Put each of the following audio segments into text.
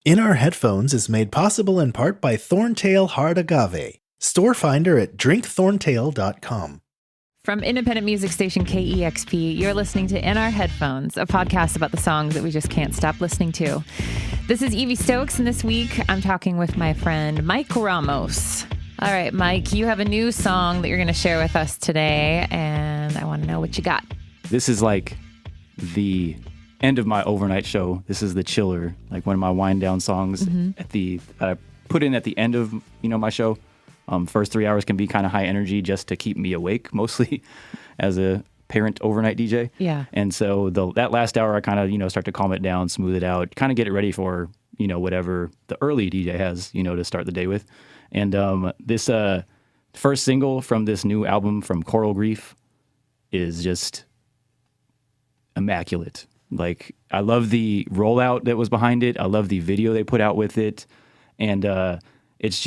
In Our Headphones is made possible in part by Thorntail Hard Agave. Store finder at drinkthorntail.com. From independent music station KEXP, you're listening to In Our Headphones, a podcast about the songs that we just can't stop listening to. This is Evie Stokes, and this week I'm talking with my friend Mike Ramos. All right, Mike, you have a new song that you're going to share with us today, and I want to know what you got. This is like the end of my overnight show. This is the chiller, like one of my wind down songs put in at the end of my show. First 3 hours can be kind of high energy just to keep me awake, mostly as a parent overnight DJ. Yeah. And so that last hour I kind of start to calm it down, smooth it out, kind of get it ready for whatever the early DJ has to start the day with. And this first single from this new album from Coral Grief is just immaculate. Like, I love the rollout that was behind it. I love the video they put out with it. And it's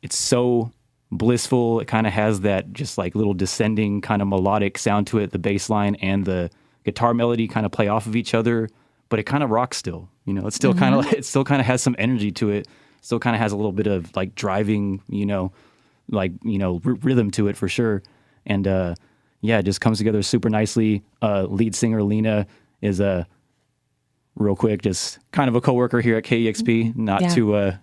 so blissful. It kind of has that just like little descending kind of melodic sound to it. The bass line and the guitar melody kind of play off of each other, but it kind of rocks still. It still kind of has some energy to it. Still kind of has a little bit of like driving, rhythm to it for sure. And it just comes together super nicely. Lead singer Lena is real quick, just kind of a coworker here at KEXP. Not to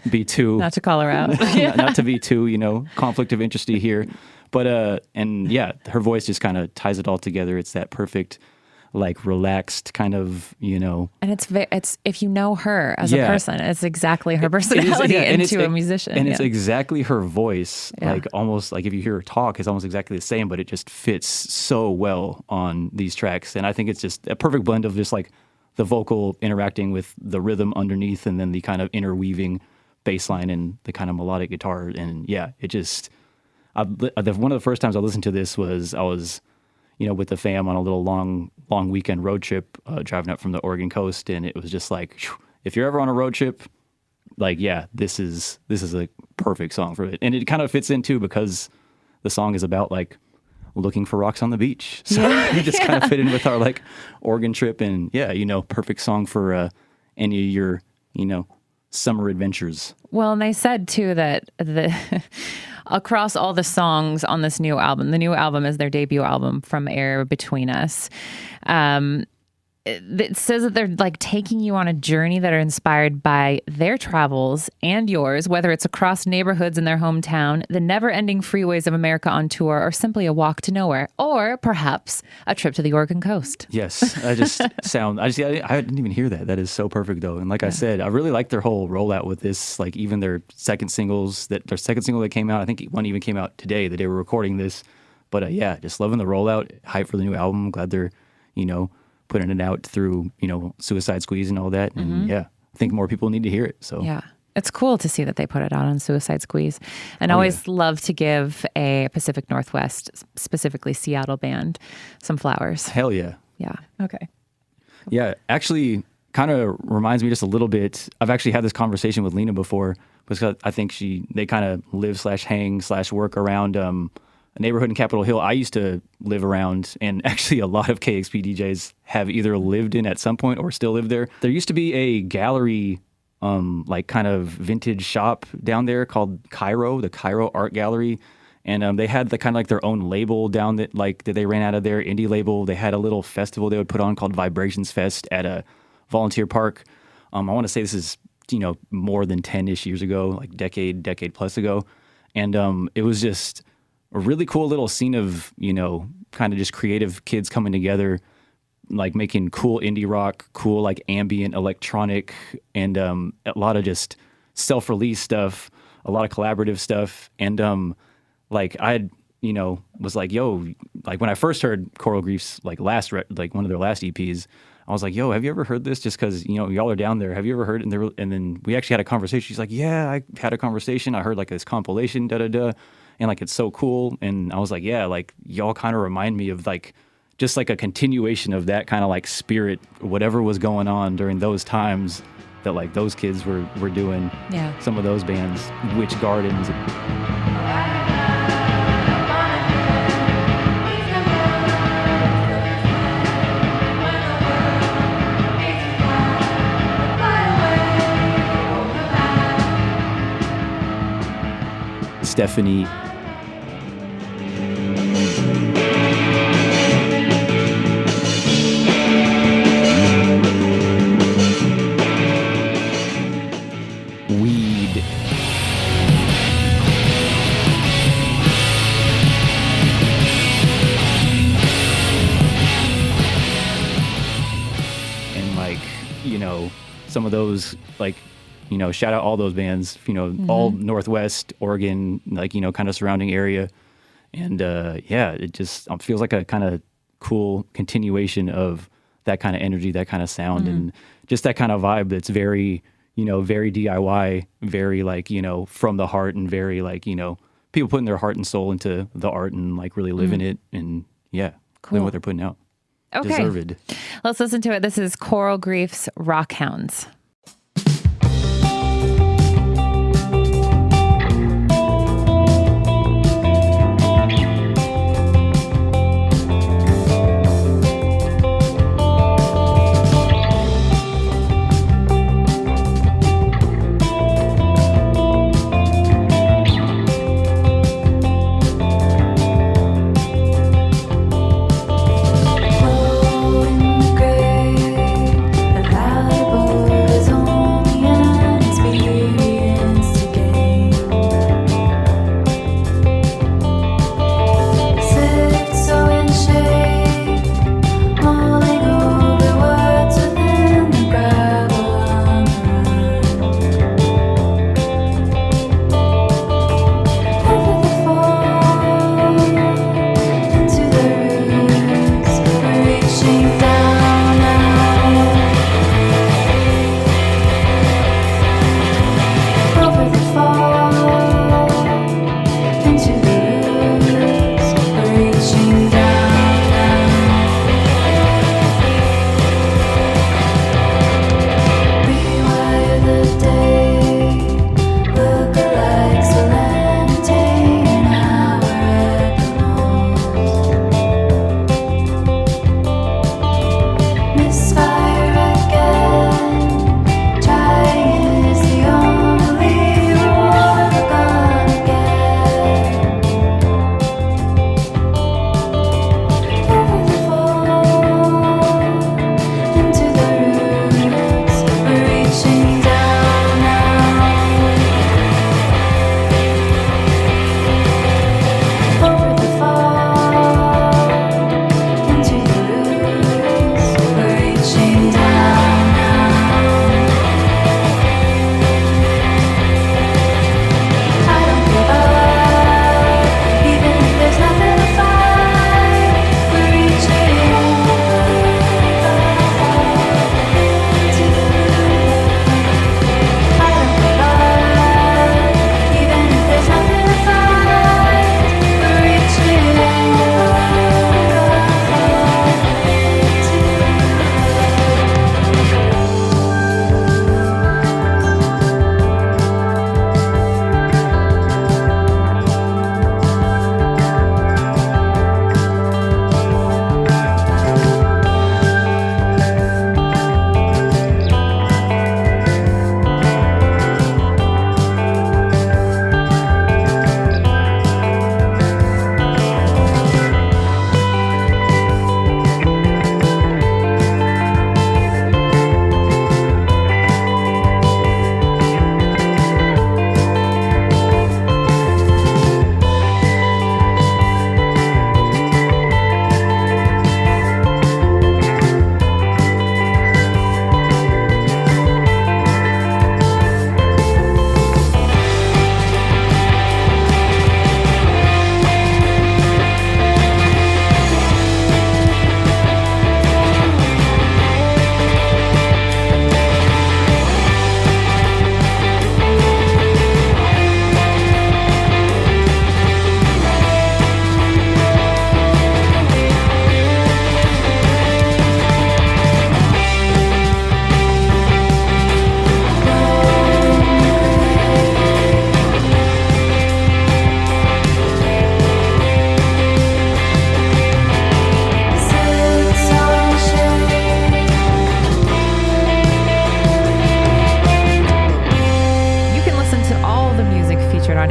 be too not to call her out, not to be too conflict of interest here, but her voice just kind of ties it all together. It's that perfect, like, relaxed kind of and it's if you know her as a person, it's exactly her personality into a musician, and it's exactly her voice. Like, almost like if you hear her talk, it's almost exactly the same, but it just fits so well on these tracks. And I think it's just a perfect blend of just like the vocal interacting with the rhythm underneath, and then the kind of interweaving bass line and the kind of melodic guitar. And it just one of the first times I listened to this was I was with the fam on a little long weekend road trip, driving up from the Oregon coast. And it was just like, if you're ever on a road trip, like, this is a perfect song for it. And it kind of fits in too, because the song is about like looking for rocks on the beach. So it just kind of fit in with our like Oregon trip. And perfect song for any of your, summer adventures. Well, and they said too that across all the songs on this new album, the new album is their debut album, From Air Between Us. It says that they're like taking you on a journey that are inspired by their travels and yours, whether it's across neighborhoods in their hometown, the never-ending freeways of America on tour, or simply a walk to nowhere, or perhaps a trip to the Oregon coast. Yes, I didn't even hear that. That is so perfect though. And like I said, I really like their whole rollout with this, like even their second single that came out, I think one even came out today, the day we're recording this. But just loving the rollout, hype for the new album. Glad they're, putting it out through, Suicide Squeeze and all that. And I think more people need to hear it. So it's cool to see that they put it out on Suicide Squeeze. And always love to give a Pacific Northwest, specifically Seattle band, some flowers. Hell yeah. Yeah. Okay. Yeah. Actually kind of reminds me just a little bit. I've actually had this conversation with Lena before, because I think they kind of live/hang/work around a neighborhood in Capitol Hill I used to live around, and actually a lot of KEXP DJs have either lived in at some point or still live there. There used to be a gallery, like kind of vintage shop down there called Cairo, the Cairo Art Gallery. And they had the kind of like their own label down that they ran out of their indie label. They had a little festival they would put on called Vibrations Fest at a volunteer park. I want to say this is, more than 10-ish years ago, like decade plus ago. And it was just a really cool little scene of, kind of just creative kids coming together, like making cool indie rock, cool like ambient electronic, and a lot of just self-release stuff, a lot of collaborative stuff. And like I was like, yo, like when I first heard Coral Grief's like one of their last EPs, I was like, yo, have you ever heard this? Just because, y'all are down there. Have you ever heard it? And then we actually had a conversation. She's like, yeah, I had a conversation. I heard like this compilation, da-da-da. And like, it's so cool. And I was like, yeah, like y'all kind of remind me of like, just like a continuation of that kind of like spirit, whatever was going on during those times that like those kids were doing. Yeah. Some of those bands, Witch Gardens. Stephanie. Weed. And like, you know, some of those, like, you know, shout out all those bands, you know, all Northwest Oregon, like, you know, kind of surrounding area. And yeah, it just feels like a kind of cool continuation of that kind of energy, that kind of sound, and just that kind of vibe that's very, you know, very DIY, very like, you know, from the heart, and very like, you know, people putting their heart and soul into the art and like really living it, and yeah, living what they're putting out. Okay. Deserved. Let's listen to it. This is Coral Grief's Rockhounds. Grey, a valley border.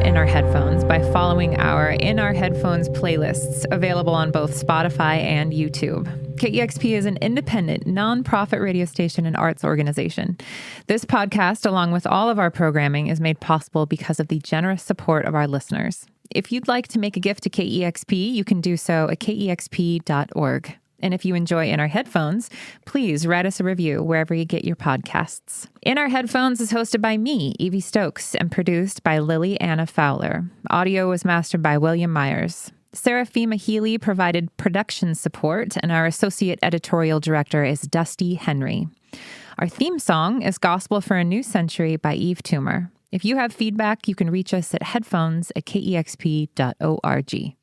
In Our Headphones by following our In Our Headphones playlists available on both Spotify and YouTube. KEXP is an independent, nonprofit radio station and arts organization. This podcast, along with all of our programming, is made possible because of the generous support of our listeners. If you'd like to make a gift to KEXP, you can do so at kexp.org. And if you enjoy In Our Headphones, please write us a review wherever you get your podcasts. In Our Headphones is hosted by me, Evie Stokes, and produced by Lilly Anna Fowler. Audio was mastered by William Myers. Serafima Healy provided production support, and our associate editorial director is Dusty Henry. Our theme song is Gospel for a New Century by Eve Toomer. If you have feedback, you can reach us at headphones@kexp.org.